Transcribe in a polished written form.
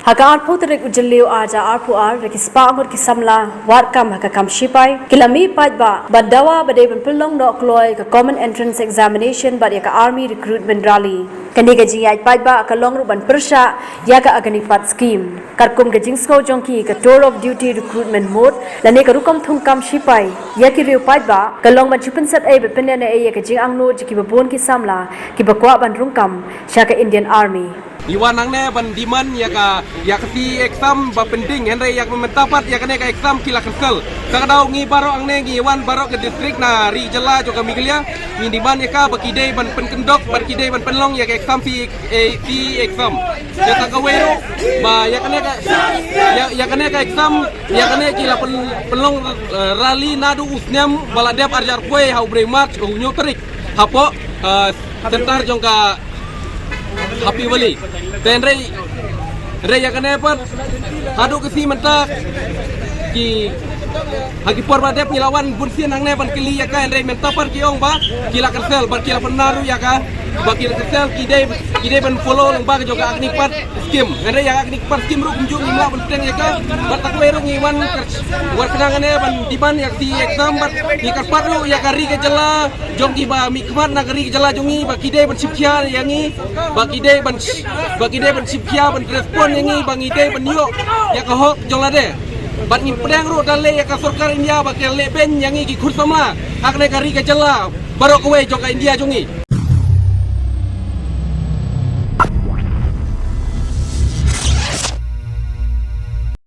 Haka arpu terik ujeliu aja arpu rekispa amur kisamla warkam haka kam shipai kilami pajba bandawa badai penpelong nok kloy ke common entrance examination bad yaka army recruitment rally kani gaji ai pajba ka long ruban persha yaka agani pat scheme karkum gajing sko jongki ka tour of duty recruitment mode lane ka rukom thungkam shipai yaki riu pajba ka long man chupen sat ai bepenya ai yaka jing angno jiki babon kisamla ki bakwa ban rungkam shaka Indian Army Iwan angne ban diman ya si exam ba penting henry yak mementapat ya kene ka exam kila kesel kadau ngi baro angne ngi wan baro ke distrik na ri jela jo kami gelia ngi diman ya ka bakide ban penkendok ban kide ban penlong ya exam si exam ya ka kawero ba ya kene ka exam ya kene kila penlong rally nadu usnyam baladep arjar kue hau bremat unyo terik hapo tentar jongka Happy Valley. Dan Ray yang kena apa? Hadu kesi mentak ki hagi por badep nyilawan bunsian ang neban kili ya kan Ray mentapan ki ong ba kila kersel bar kila penaru ya ka bakil kersel kide ban follow lang ba juga agni pat skim Ray yang agni pat skim ru kunjung imla benteng ya ka batak weru ngiwan war kenangane ban diban ya si exam bat ni kaspat ru ya kari ke jela jongki ba mikmat nagari ke jela jongi bakide ban sipkia yangi bakide ban sipkia ban respon yangi bangide ban yo ya ka hok jolade bat ni pedang ro dale ya ka sarkar India bakal leben yangi ki khursama akne kari ke jela barok we joka India jongi